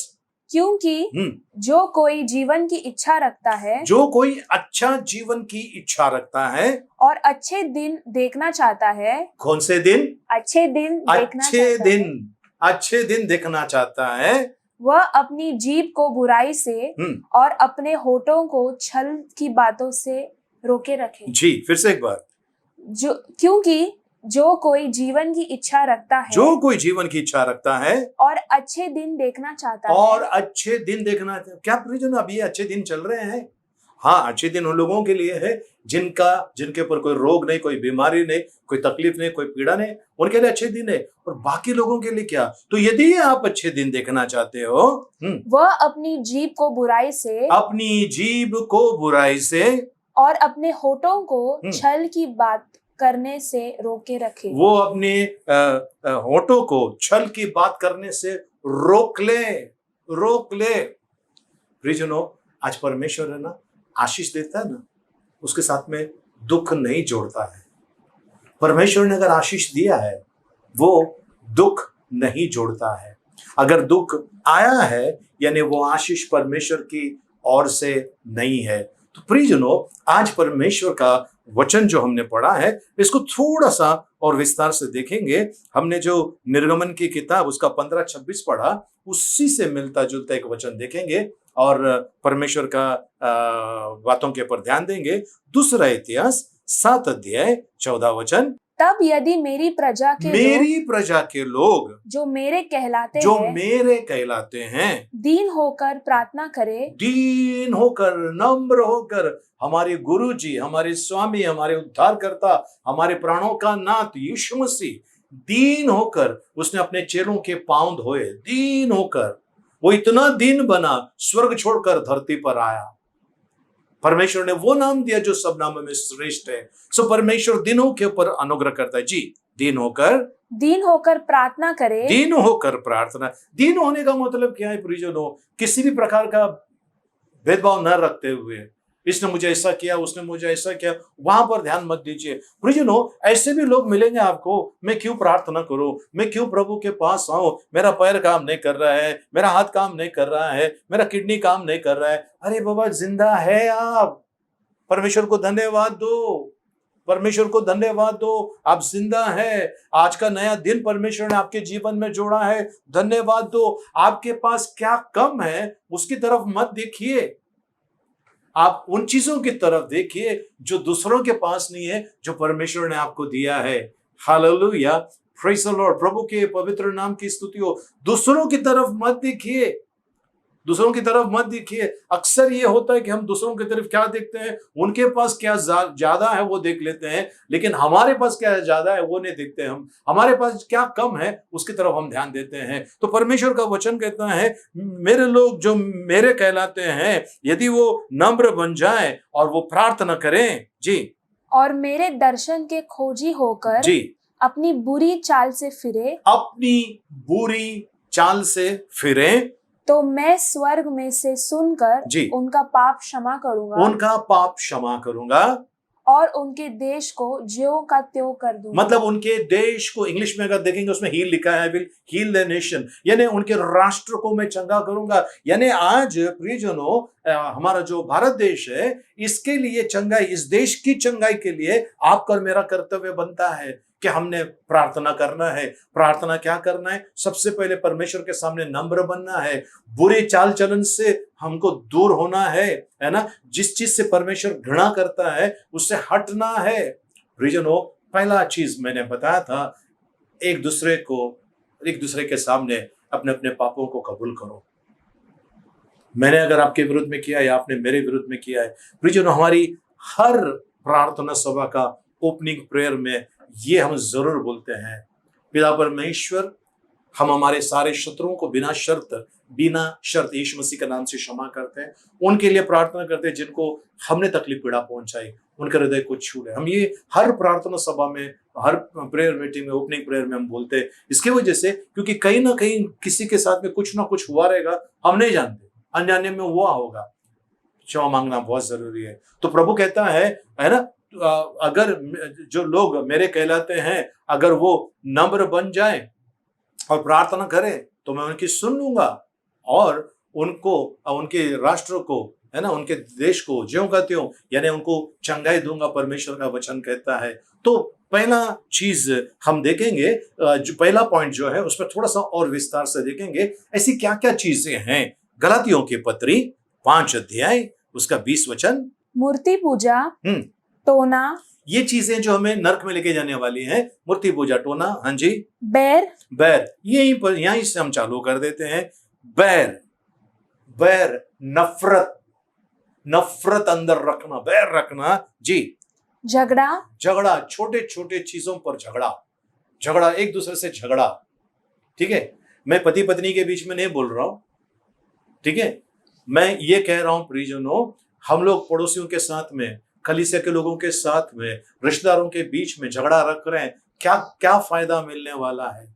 क्योंकि जो कोई जीवन की इच्छा रखता है, जो कोई अच्छा जीवन की इच्छा रखता है और अच्छे दिन देखना चाहता है, कौन से दिन? अच्छे दिन अच्छे दिन देखना चाहता है, वह अपनी जीभ को बुराई से और अपने होठों को छल की बातों से रोके रखे। जी, फिर से एक बार। क्योंकि जो कोई जीवन की इच्छा रखता है, जो कोई जीवन की इच्छा रखता है और अच्छे दिन देखना चाहता और है, अच्छे दिन देखना, क्या प्रियजन अभी अच्छे दिन चल रहे हैं? हाँ, अच्छे दिन उन लोगों के लिए है जिनके ऊपर कोई रोग नहीं, कोई बीमारी नहीं, कोई तकलीफ नहीं, कोई पीड़ा नहीं, उनके लिए अच्छे दिन है। और बाकी लोगों के लिए क्या? तो यदि आप अच्छे दिन देखना चाहते हो, वह अपनी जीभ को बुराई से और अपने होठों को छल की बात करने से रोके रखे। वो अपने होठों को छल की बात करने से रोक ले। प्रियजनों, आज परमेश्वर है ना, आशीष देता है ना, उसके साथ में दुख नहीं जोड़ता है। परमेश्वर ने अगर आशीष दिया है, वो दुख नहीं जोड़ता है। अगर दुख आया है, यानी वो आशीष परमेश्वर की ओर से नहीं है। तो प्रियजनों, आज परमेश्वर का वचन जो हमने पढ़ा है, इसको थोड़ा सा और विस्तार से देखेंगे। हमने जो निर्गमन की किताब उसका 15-26 पढ़ा, उसी से मिलता जुलता एक वचन देखेंगे और परमेश्वर का बातों के ऊपर ध्यान देंगे। दूसरा इतिहास 7 अध्याय 14 वचन। तब यदि मेरी प्रजा के लोग जो मेरे कहलाते हैं दीन होकर प्रार्थना करे, दीन होकर, नम्र होकर, हमारे गुरु जी, हमारे स्वामी, हमारे उद्धारकर्ता, हमारे प्राणों का नाथ यीशु मसीह दीन होकर, उसने अपने चेलों के पांव धोए, दीन होकर, वो इतना दीन बना, स्वर्ग छोड़कर धरती पर आया। परमेश्वर ने वो नाम दिया जो सब नामों में श्रेष्ठ है। सो परमेश्वर दिनों के ऊपर अनुग्रह करता है। जी, दीन होकर प्रार्थना करे। दीन होकर प्रार्थना, दीन होने का मतलब क्या है प्रियजनों? किसी भी प्रकार का भेदभाव न रखते हुए, इसने मुझे ऐसा किया, उसने मुझे ऐसा किया, वहां पर ध्यान मत दीजिए। प्रियजनों, ऐसे भी लोग मिलेंगे आपको, मैं क्यों प्रार्थना करूं, मैं क्यों प्रभु के पास आऊं, मेरा पैर काम नहीं कर रहा है, मेरा हाथ काम नहीं कर रहा है, मेरा किडनी काम नहीं कर रहा है। अरे बाबा, जिंदा है आप, परमेश्वर को धन्यवाद दो, परमेश्वर को धन्यवाद दो, आप जिंदा है। आज का नया दिन परमेश्वर ने आपके जीवन में जोड़ा है, धन्यवाद दो। आपके पास क्या कम है उसकी तरफ मत देखिए, आप उन चीजों की तरफ देखिए जो दूसरों के पास नहीं है, जो परमेश्वर ने आपको दिया है। हालेलुया, प्रेज़ द लॉर्ड, प्रभु के पवित्र नाम की स्तुति हो। दूसरों की तरफ मत देखिए, दूसरों की तरफ मत देखिए। अक्सर ये होता है कि हम दूसरों की तरफ क्या देखते हैं, उनके पास क्या ज्यादा है वो देख लेते हैं, लेकिन हमारे पास क्या ज्यादा है वो नहीं देखते। हम हमारे पास क्या कम है उसकी तरफ हम ध्यान देते हैं। तो परमेश्वर का वचन कहता है, मेरे लोग जो मेरे कहलाते हैं, यदि वो नम्र बन जाए और वो प्रार्थना करें, जी, और मेरे दर्शन के खोजी होकर, जी, अपनी बुरी चाल से फिरे, तो मैं स्वर्ग में से सुनकर उनका पाप क्षमा करूंगा और उनके देश को ज्यों का त्यों कर दूंगा। मतलब उनके देश को, इंग्लिश में अगर देखेंगे उसमें हील लिखा है, विल हील द नेशन, यानी उनके राष्ट्र को मैं चंगा करूंगा। यानी आज प्रियजनों, हमारा जो भारत देश है, इसके लिए चंगाई, इस देश की चंगाई के लिए आपका और मेरा कर्तव्य बनता है कि हमने प्रार्थना करना है। प्रार्थना क्या करना है? सबसे पहले परमेश्वर के सामने नम्र बनना है, बुरे चाल चलन से हमको दूर होना है ना। जिस चीज से परमेश्वर घृणा करता है उससे हटना है। प्रियजनों, पहला चीज मैंने बताया था, एक दूसरे के सामने अपने अपने पापों को कबूल करो। मैंने अगर आपके विरुद्ध में किया या आपने मेरे विरुद्ध में किया है, प्रियजनों, हमारी हर प्रार्थना सभा का ओपनिंग प्रेयर में ये हम जरूर बोलते हैं, पिता परमेश्वर, हम हमारे सारे शत्रुओं को बिना शर्त यीशु मसीह के नाम से क्षमा करते हैं। उनके लिए प्रार्थना करते हैं जिनको हमने तकलीफ पीड़ा पहुंचाई, उनके हृदय को छू ले। हम ये हर प्रार्थना सभा में, हर प्रेयर मीटिंग में, ओपनिंग प्रेयर में हम बोलते हैं। इसके वजह से क्योंकि कहीं ना कहीं किसी के साथ में कुछ ना कुछ हुआ रहेगा, हम नहीं जानते, अनजाने में हुआ होगा। क्षमा मांगना बहुत जरूरी है। तो प्रभु कहता है ना, अगर जो लोग मेरे कहलाते हैं, अगर वो नम्र बन जाए और प्रार्थना करें तो मैं उनकी सुन लूंगा और उनको, उनके राष्ट्र को, है ना, उनके देश को ज्यों का त्यों, यानी उनको चंगाई दूंगा, परमेश्वर का वचन कहता है। तो पहला चीज हम देखेंगे, जो पहला पॉइंट जो है उस पर थोड़ा सा और विस्तार से देखेंगे ऐसी क्या क्या चीजें हैं। गलातियों की पत्री 5 अध्याय उसका 20 वचन। मूर्ति पूजा, हम्म टोना, ये चीजें जो हमें नरक में लेके जाने वाली हैं, मूर्ति पूजा, टोना, हाँ जी, बैर, बैर, यहीं से हम चालू कर देते हैं। बैर, बैर, नफरत, नफरत अंदर रखना, बैर रखना जी। झगड़ा, झगड़ा, छोटे छोटे चीजों पर झगड़ा, झगड़ा, एक दूसरे से झगड़ा, ठीक है। मैं पति पत्नी के बीच में नहीं बोल रहा हूं, ठीक है। मैं ये कह रहा हूं प्रियजनों, हम लोग पड़ोसियों के साथ में, कलीसिया के लोगों के साथ में, रिश्तेदारों के बीच में झगड़ा रख रहे हैं, क्या क्या फायदा मिलने वाला है,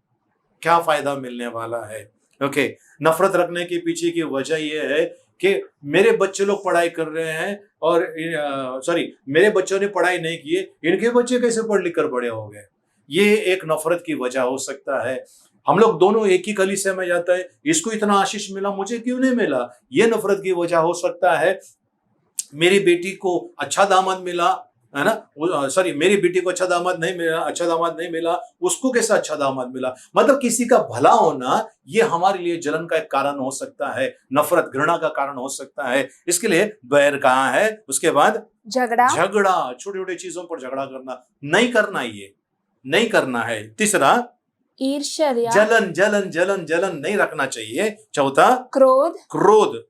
क्या फायदा मिलने वाला है। ओके, नफरत रखने के पीछे की वजह यह है कि मेरे बच्चे लोग पढ़ाई कर रहे हैं और मेरे बच्चों ने पढ़ाई नहीं की है, इनके बच्चे कैसे पढ़ लिख कर बड़े हो गए। ये एक नफरत की वजह हो सकता है। हम लोग दोनों एक ही कलीसिया में जाता है, इसको इतना आशीष मिला, मुझे क्यों नहीं मिला, ये नफरत की वजह हो सकता है। मेरी बेटी को अच्छा दामाद मिला, है ना, मेरी बेटी को अच्छा दामाद नहीं मिला, उसको कैसा अच्छा दामाद मिला। मतलब किसी का भला होना ये हमारे लिए जलन का एक कारण हो सकता है, नफरत घृणा का कारण हो सकता है। इसके लिए बैर कहाँ है। उसके बाद झगड़ा, झगड़ा, छोटी छोटी चीजों पर झगड़ा करना नहीं करना, ये नहीं करना है। तीसरा ईर्ष्या, जलन, जलन, जलन, जलन नहीं रखना चाहिए। चौथा क्रोध, क्रोध।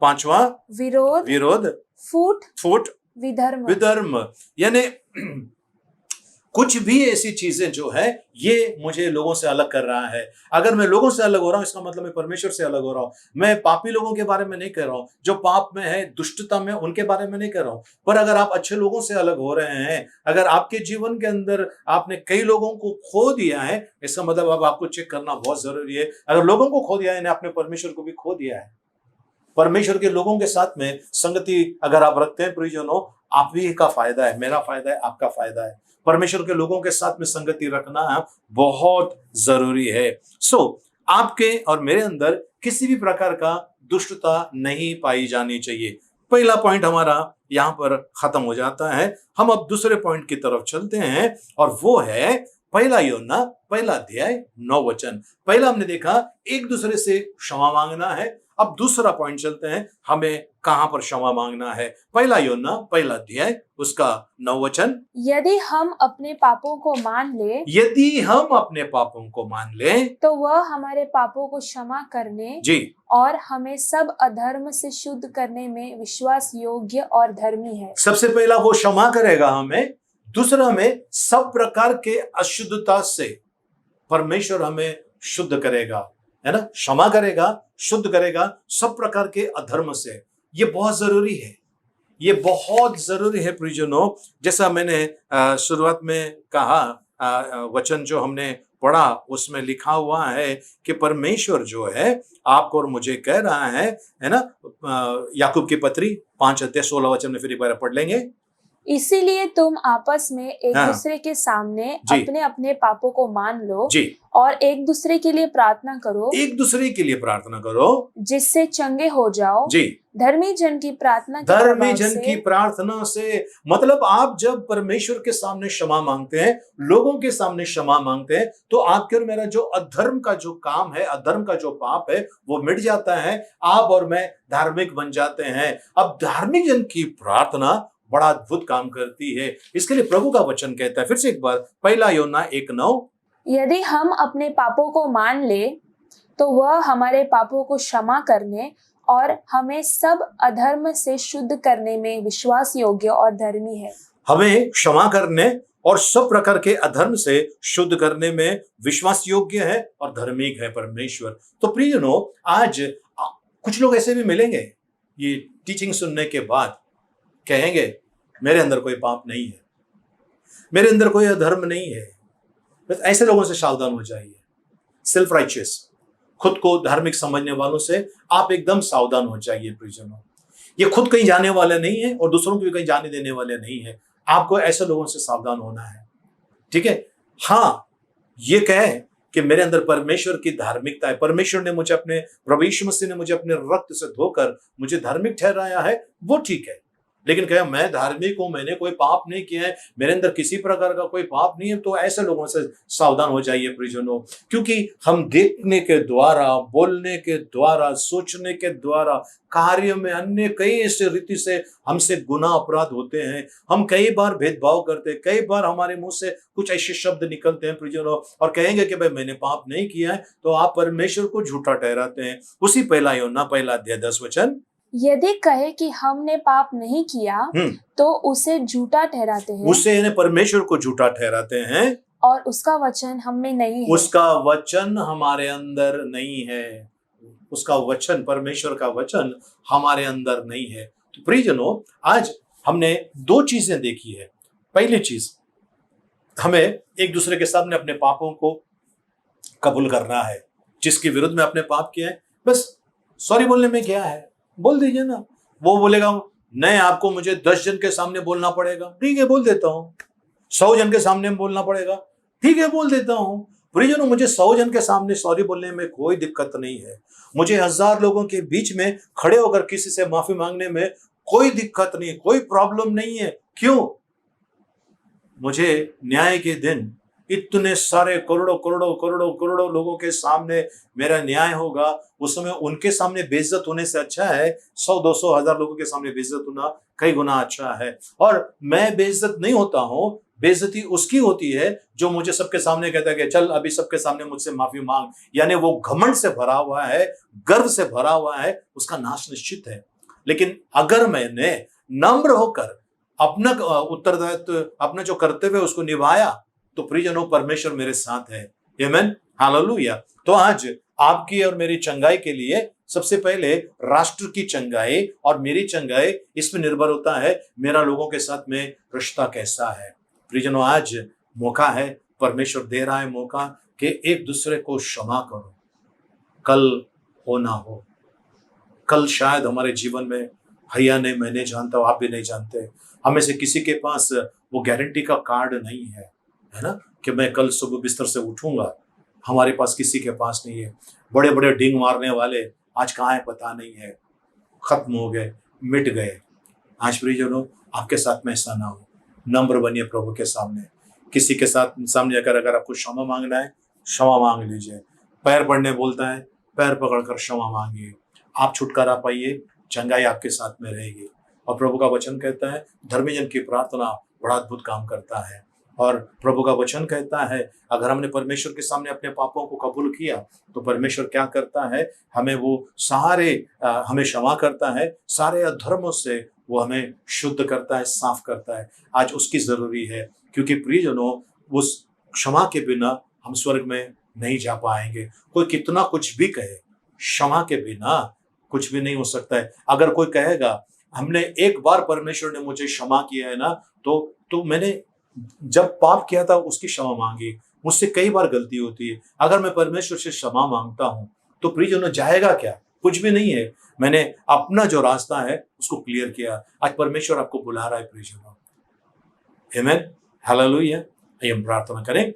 पांचवा विरोध, विरोध, फूट, फूट, विधर्म। विधर्म, यानी कुछ भी ऐसी चीजें जो है ये मुझे लोगों से अलग कर रहा है। अगर मैं लोगों से अलग हो रहा हूं, इसका मतलब मैं परमेश्वर से अलग हो रहा हूं। मैं पापी लोगों के बारे में नहीं कह रहा हूं, जो पाप में है, दुष्टता में, उनके बारे में नहीं कह रहा हूं। पर अगर आप अच्छे लोगों से अलग हो रहे हैं, अगर आपके जीवन के अंदर आपने कई लोगों को खो दिया है, इसका मतलब अब आपको चेक करना बहुत जरूरी है। अगर लोगों को खो दिया है, आपने परमेश्वर को भी खो दिया है। परमेश्वर के लोगों के साथ में संगति अगर आप रखते हैं प्रियजनों, आप भी का फायदा है, मेरा फायदा है, आपका फायदा है। परमेश्वर के लोगों के साथ में संगति रखना बहुत जरूरी है। आपके और मेरे अंदर किसी भी प्रकार का दुष्टता नहीं पाई जानी चाहिए। पहला पॉइंट हमारा यहाँ पर खत्म हो जाता है। हम अब दूसरे पॉइंट की तरफ चलते हैं और वो है पहला यूहन्ना, पहला अध्याय 9 वचन। पहला हमने देखा एक दूसरे से क्षमा मांगना है। अब दूसरा पॉइंट चलते हैं, हमें कहां पर क्षमा मांगना है। पहला यूहन्ना, पहला अध्याय उसका 9 वचन। यदि हम अपने पापों को मान ले, यदि हम अपने पापों को मान लें तो वह हमारे पापों को क्षमा करने जी और हमें सब अधर्म से शुद्ध करने में विश्वास योग्य और धर्मी है। सबसे पहला वो क्षमा करेगा हमें, दूसरा हमें सब प्रकार के अशुद्धता से परमेश्वर हमें शुद्ध करेगा, है ना, क्षमा करेगा, शुद्ध करेगा सब प्रकार के अधर्म से। ये बहुत जरूरी है, ये बहुत जरूरी है प्रियजनों। जैसा मैंने शुरुआत में कहा, वचन जो हमने पढ़ा उसमें लिखा हुआ है कि परमेश्वर जो है आपको और मुझे कह रहा है ना, याकूब की पत्री 5 अध्याय 16 वचन में फिर एक बार पढ़ लेंगे। इसीलिए तुम आपस में एक हाँ। दूसरे के सामने जी। अपने अपने पापों को मान लो जी, और एक दूसरे के लिए प्रार्थना करो, एक दूसरे के लिए प्रार्थना करो जिससे चंगे हो जाओ। जी। धर्मी जन की प्रार्थना के धर्मी प्रभाव जन से की प्रार्थना से मतलब आप जब परमेश्वर के सामने क्षमा मांगते हैं, लोगों के सामने क्षमा मांगते हैं, तो आपके और मेरा जो अधर्म का जो काम है, अधर्म का जो पाप है, वो मिट जाता है। आप और मैं धार्मिक बन जाते हैं। अब धार्मिक जन की प्रार्थना बड़ा अद्भुत काम करती है। इसके लिए प्रभु का वचन कहता है, फिर से एक बार, पहला यूहन्ना 1:9, यदि हम अपने पापों को मान ले तो वह हमारे पापों को क्षमा करने और हमें सब अधर्म से शुद्ध करने में विश्वास योग्य और धर्मी है। हमें क्षमा करने और सब प्रकार के अधर्म से शुद्ध करने में विश्वास योग्य है और धार्मिक है परमेश्वर। तो प्रियजनों, आज कुछ लोग ऐसे भी मिलेंगे, ये टीचिंग सुनने के बाद कहेंगे मेरे अंदर कोई पाप नहीं है, मेरे अंदर कोई अधर्म नहीं है। बस ऐसे लोगों से सावधान हो जाइए। सेल्फ राइचियस, खुद को धार्मिक समझने वालों से आप एकदम सावधान हो जाइए प्रियजनों। ये खुद कहीं जाने वाले नहीं है और दूसरों को भी कहीं जाने देने वाले नहीं है। आपको ऐसे लोगों से सावधान होना है, ठीक है। हाँ, ये कहे कि मेरे अंदर परमेश्वर की धार्मिकता है, परमेश्वर ने मुझे अपने, प्रभु यीशु मसीह ने मुझे अपने रक्त से धोकर मुझे धार्मिक ठहराया है, वो ठीक है। लेकिन कहे मैं धार्मिक हूं, मैंने कोई पाप नहीं किया है, मेरे अंदर किसी प्रकार का कोई पाप नहीं है, तो ऐसे लोगों से सावधान हो जाइए प्रियजनों। क्योंकि हम देखने के द्वारा, बोलने के द्वारा, सोचने के द्वारा, कार्य में अन्य कई ऐसे रीति से हमसे गुनाह अपराध होते हैं। हम कई बार भेदभाव करते हैं, कई बार हमारे मुंह से कुछ ऐसे शब्द निकलते हैं प्रियजनों, और कहेंगे कि भाई मैंने पाप नहीं किया है, तो आप परमेश्वर को झूठा ठहराते हैं। उसी पहला यूहन्ना पहला अध्याय 10 वचन, यदि कहे कि हमने पाप नहीं किया तो उसे झूठा ठहराते हैं, उससे यानी परमेश्वर को झूठा ठहराते हैं, और उसका वचन हम में नहीं है। उसका वचन हमारे अंदर नहीं है। उसका वचन, परमेश्वर का वचन हमारे अंदर नहीं है। तो प्रियजनों, आज हमने दो चीजें देखी है। पहली चीज, हमें एक दूसरे के सामने अपने पापों को कबूल करना है। जिसके विरुद्ध में आपने पाप किया है, बस सॉरी बोलने में क्या है, बोल दीजिए ना। वो बोलेगा नहीं, आपको मुझे 10 जन के सामने बोलना पड़ेगा, ठीक है बोल देता हूं। 100 जन के सामने बोलना पड़ेगा, ठीक है बोल देता हूं। प्रियजनों, मुझे 100 जन के सामने सॉरी बोलने में कोई दिक्कत नहीं है। मुझे 1000 लोगों के बीच में खड़े होकर किसी से माफी मांगने में कोई दिक्कत नहीं, कोई प्रॉब्लम नहीं है। क्यों? मुझे न्याय के दिन इतने सारे करोड़ों करोड़ों करोड़ों करोड़ों लोगों के सामने मेरा न्याय होगा। उस समय उनके सामने बेइज्जत होने से अच्छा है 100, 200, 1000 लोगों के सामने बेइज्जत होना कई गुना अच्छा है। और मैं बेइज्जत नहीं होता हूं, बेइज्जती उसकी होती है जो मुझे सबके सामने कहता है कि चल अभी सबके सामने मुझसे माफी मांग। यानी वो घमंड से भरा हुआ है, गर्व से भरा हुआ है, उसका नाश निश्चित है। लेकिन अगर मैंने नम्र होकर अपना उत्तरदायित्व, अपना जो कर्तव्य है उसको निभाया, तो प्रियजनों परमेश्वर मेरे साथ है। आमीन, हालेलुया। तो आज आपकी और मेरी चंगाई के लिए सबसे पहले राष्ट्र की चंगाई और मेरी चंगाई इसमें निर्भर होता है मेरा लोगों के साथ में रिश्ता कैसा है। प्रियजनों, आज मौका है, परमेश्वर दे रहा है मौका कि एक दूसरे को क्षमा करो। कल हो ना हो, कल शायद हमारे जीवन में भैया ने, मैं नहीं जानता, आप भी नहीं जानते, हमें से किसी के पास वो गारंटी का कार्ड नहीं है ना, कि मैं कल सुबह बिस्तर से उठूंगा। हमारे पास किसी के पास नहीं है। बड़े बड़े डिंग मारने वाले आज कहाँ है पता नहीं है, खत्म हो गए, मिट गए। आज प्रियजनों, आपके साथ में ऐसा ना हो। नम्र बनिए प्रभु के सामने। किसी के साथ सामने जाकर अगर आपको क्षमा मांगना है, क्षमा मांग लीजिए। पैर पड़ने बोलता है, पैर पकड़कर क्षमा मांगिए। आप छुटकारा पाइए, चंगाई आपके साथ में रहेगी। और प्रभु का वचन कहता है धर्मी जन की प्रार्थना बड़ा अद्भुत काम करता है। और प्रभु का वचन कहता है अगर हमने परमेश्वर के सामने अपने पापों को कबूल किया, तो परमेश्वर क्या करता है, हमें वो हमें क्षमा करता है, सारे अधर्मों से वो हमें शुद्ध करता है, साफ करता है। आज उसकी जरूरी है, क्योंकि प्रियजनों, उस क्षमा के बिना हम स्वर्ग में नहीं जा पाएंगे। कोई कितना कुछ भी कहे, क्षमा के बिना कुछ भी नहीं हो सकता है। अगर कोई कहेगा हमने एक बार परमेश्वर ने मुझे क्षमा किया है ना, तो मैंने जब पाप किया था उसकी क्षमा मांगी, मुझसे कई बार गलती होती है। अगर मैं परमेश्वर से क्षमा मांगता हूं, तो प्रियजनों जाएगा क्या? कुछ भी नहीं है। मैंने अपना जो रास्ता है उसको क्लियर किया। आज परमेश्वर आपको बुला रहा है प्रियजनों। आमीन, हालेलुया। आइए हम प्रार्थना करें।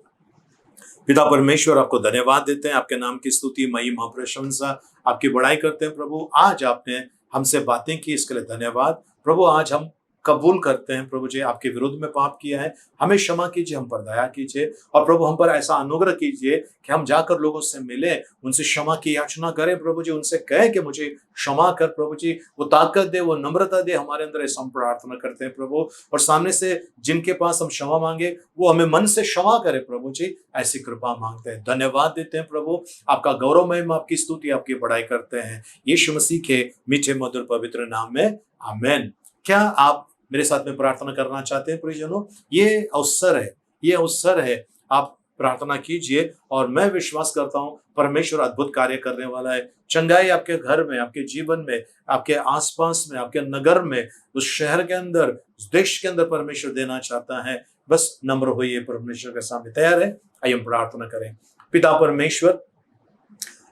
पिता परमेश्वर, आपको धन्यवाद देते हैं, आपके नाम की स्तुति, महिमा, प्रशंसा, आपकी बड़ाई करते हैं प्रभु। आज आपने हमसे बातें की, इसके लिए धन्यवाद प्रभु। आज हम कबूल करते हैं प्रभु जी, आपके विरुद्ध में पाप किया है, हमें क्षमा कीजिए, हम पर दया कीजिए। और प्रभु हम पर ऐसा अनुग्रह कीजिए कि हम जाकर लोगों से मिले, उनसे क्षमा की याचना करें प्रभु जी, उनसे कहें कि मुझे क्षमा कर प्रभु जी। वो ताकत दे, वो नम्रता दे हमारे अंदर, ऐसा हम प्रार्थना करते हैं प्रभु। और सामने से जिनके पास हम क्षमा मांगे, वो हमें मन से क्षमा करे प्रभु जी, ऐसी कृपा मांगते हैं। धन्यवाद देते हैं प्रभु, आपका गौरव महिमा, आपकी स्तुति, आपकी बड़ाई करते हैं यीशु मसीह के मीठे मधुर पवित्र नाम में, आमीन। क्या आप मेरे साथ में प्रार्थना करना चाहते हैं प्रियजनों? ये अवसर है, आप प्रार्थना कीजिए। और मैं विश्वास करता हूं परमेश्वर अद्भुत कार्य करने वाला है। चंगाई आपके घर में, आपके जीवन में, आपके आसपास में, आपके नगर में, उस शहर के अंदर, उस देश के अंदर परमेश्वर देना चाहता है। बस नम्र होइए, परमेश्वर के सामने तैयार है। आइए हम प्रार्थना करें। पिता परमेश्वर,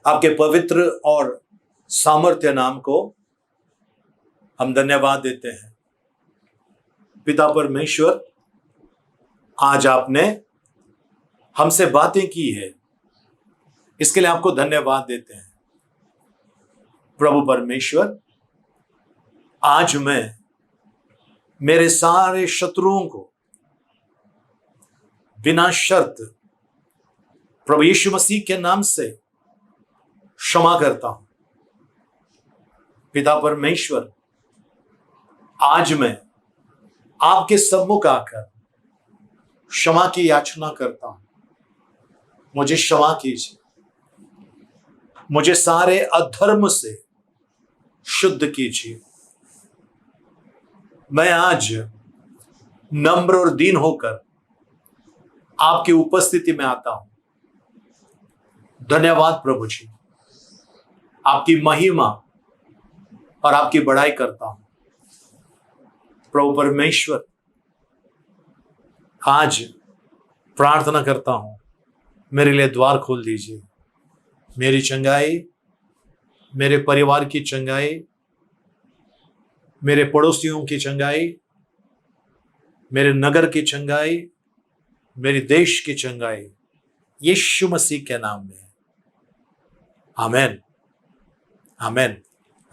आपके पवित्र और सामर्थ्य नाम को हम धन्यवाद देते हैं। पिता परमेश्वर, आज आपने हमसे बातें की है, इसके लिए आपको धन्यवाद देते हैं प्रभु परमेश्वर। आज मैं मेरे सारे शत्रुओं को बिना शर्त प्रभु यीशु मसीह के नाम से क्षमा करता हूं। पिता परमेश्वर, आज मैं आपके सम्मुख आकर क्षमा की याचना करता हूं। मुझे क्षमा कीजिए, मुझे सारे अधर्म से शुद्ध कीजिए। मैं आज नम्र और दीन होकर आपकी उपस्थिति में आता हूं। धन्यवाद प्रभु जी, आपकी महिमा और आपकी बड़ाई करता हूं। प्रभु परमेश्वर, आज प्रार्थना करता हूं, मेरे लिए द्वार खोल दीजिए। मेरी चंगाई, मेरे परिवार की चंगाई, मेरे पड़ोसियों की चंगाई, मेरे नगर की चंगाई, मेरे देश की चंगाई यीशु मसीह के नाम में। Amen, amen,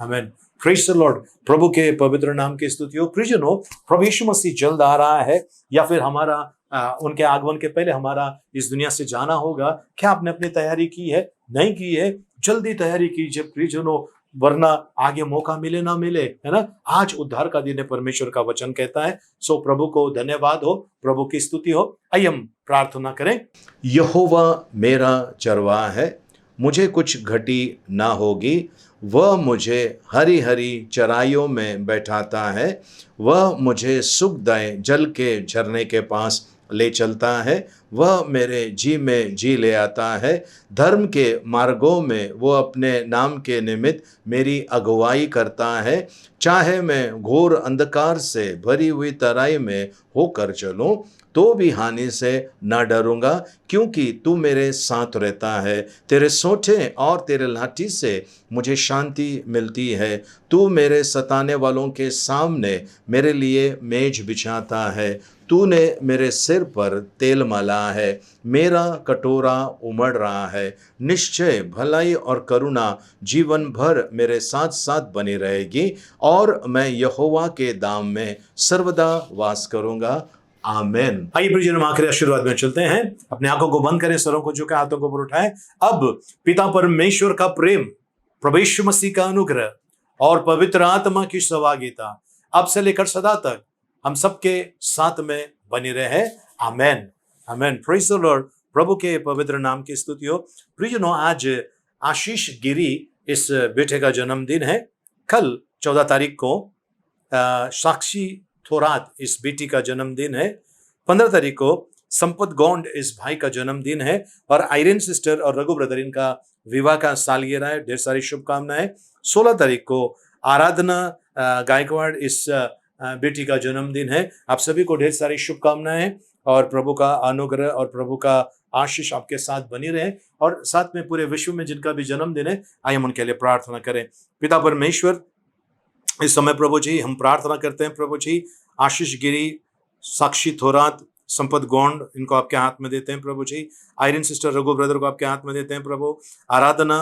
amen. Praise the Lord. प्रभु के पवित्र नाम की स्तुति हो। प्रियजनों, प्रभु यीशु मसीह जल्द आ रहा है, या फिर हमारा उनके आगमन के पहले हमारा इस दुनिया से जाना होगा। क्या आपने अपनी तैयारी की है? नहीं की है? जल्दी तैयारी कीजिए प्रियजनों, वरना आगे मौका मिले ना मिले, है ना। आज उद्धार का दिन है, परमेश्वर का वचन कहता है। सो प्रभु को धन्यवाद हो, प्रभु की स्तुति हो। आइए हम प्रार्थना करें। यहोवा मेरा चरवाहा है, मुझे कुछ घटी ना होगी। वह मुझे हरी हरी चराइयों में बैठाता है। वह मुझे सुखदायक जल के झरने के पास ले चलता है। वह मेरे जी में जी ले आता है। धर्म के मार्गों में वो अपने नाम के निमित्त मेरी अगुवाई करता है। चाहे मैं घोर अंधकार से भरी हुई तराई में होकर चलूं, तो भी हानि से न डरूंगा, क्योंकि तू मेरे साथ रहता है। तेरे सोंठे और तेरे लाठी से मुझे शांति मिलती है। तू मेरे सताने वालों के सामने मेरे लिए मेज बिछाता है। तूने मेरे सिर पर तेल मला है, मेरा कटोरा उमड़ रहा है। निश्चय भलाई और करुणा जीवन भर मेरे साथ साथ बनी रहेगी, और मैं यहोवा के धाम में सर्वदा वास करूंगा। आमेन। आइए प्रियजन, हम आखिरी आशीर्वाद में चलते हैं। अपने आंखों को बंद करें, सरों को झुकाएं, हाथों को ऊपर उठाएं। अब पिता परमेश्वर का प्रेम, प्रभु यीशु मसीह का अनुग्रह और पवित्र आत्मा की सहभागिता अब से लेकर सदा तक हम सबके साथ में बनी रहे। Amen, amen. Praise the Lord. प्रभु के पवित्र नाम की स्तुति हो। प्रियजनों, आज आशीष गिरी इस बेटे का जन्मदिन है। कल 14 तारीख को साक्षी थोरात इस बेटी का जन्मदिन है। 15 तारीख को संपत गौंड इस भाई का जन्मदिन है, और आयरन सिस्टर और रघु ब्रदर इनका विवाह का सालगिरह है। ढेर सारी शुभकामनाएं। 16 तारीख को आराधना गायकवाड़ इस बेटी का जन्मदिन है। आप सभी को ढेर सारी शुभकामनाएं, और प्रभु का अनुग्रह और प्रभु का आशीष आपके साथ बनी रहे, और साथ में पूरे विश्व में जिनका भी जन्मदिन है, आइए हम उनके लिए प्रार्थना करें। पिता परमेश्वर, इस समय प्रभु जी हम प्रार्थना करते हैं। प्रभु जी, आशीष गिरी, साक्षी थोरात, संपत गौंड, इनको आपके हाथ में देते हैं प्रभु जी। आयरन सिस्टर रघु ब्रदर को आपके हाथ में देते हैं प्रभु। आराधना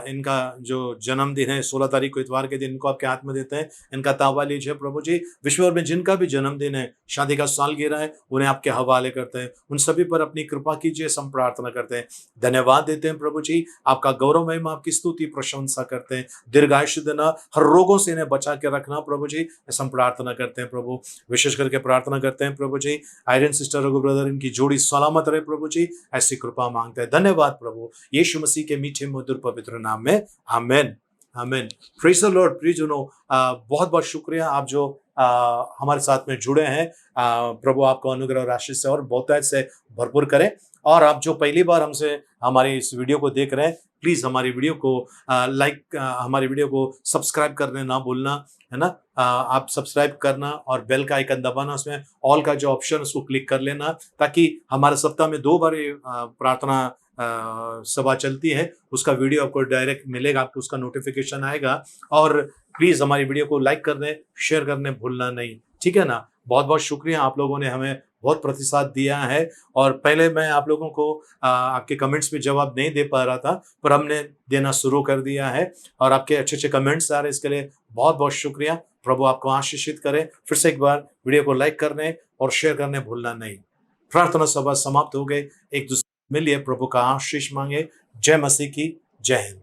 इनका जो जन्मदिन है 16 तारीख को इतवार के दिन, इनको आपके हाथ में देते हैं। इनका ताबा लीजिए प्रभु जी। विश्व भर में जिनका भी जन्मदिन है, शादी का सालगिरह है, उन्हें आपके हवाले करते हैं। उन सभी पर अपनी कृपा कीजिए, हम प्रार्थना करते हैं। धन्यवाद देते हैं प्रभु जी। आपका गौरव महिमा, आपकी स्तुति प्रशंसा करते हैं। दीर्घायुष्य देना, हर रोगों से इन्हें बचा के रखना प्रभु जी, हम प्रार्थना करते हैं प्रभु। विशेष करके प्रार्थना करते हैं प्रभु जी, आयरन सिस्टर रघु ब्रदर, इनकी जोड़ी सलामत रहे प्रभु जी, ऐसी कृपा मांगते हैं। धन्यवाद प्रभु, यीशु मसीह के मीठे मधुर पवित्र नाम में। Amen, amen. Praise the Lord. प्रियजनों, बहुत बहुत शुक्रिया आप जो हमारे साथ में जुड़े हैं। प्रभु आपको अनुग्रह और आशीष से और बहुतायत से भरपूर करें। और आप जो पहली बार हमसे हमारी इस वीडियो को देख रहे हैं, प्लीज हमारी वीडियो को लाइक, हमारी वीडियो को सब्सक्राइब करने ना भूलना, है ना। आप सब्सक्राइब करना और बेल का आइकन दबाना, उसमें ऑल का जो ऑप्शन है उसको क्लिक कर लेना, ताकि हमारे सप्ताह में 2 बार प्रार्थना सभा चलती है, उसका वीडियो आपको डायरेक्ट मिलेगा, आपको उसका नोटिफिकेशन आएगा। और प्लीज हमारी वीडियो को लाइक करने, शेयर करने भूलना नहीं, ठीक है ना। बहुत बहुत शुक्रिया, आप लोगों ने हमें बहुत प्रतिसाद दिया है। और पहले मैं आप लोगों को आपके कमेंट्स पे जवाब नहीं दे पा रहा था, पर हमने देना शुरू कर दिया है और आपके अच्छे-अच्छे कमेंट्स आ रहे हैं, इसके लिए बहुत-बहुत शुक्रिया। प्रभु आपको आशीषित करे। फिर से एक बार वीडियो को लाइक करने और शेयर करने भूलना नहीं। प्रार्थना सभा समाप्त हो गई। एक दूसरे से मिलिए, प्रभु का आशीष मांगे। जय मसीह की जय हिंद।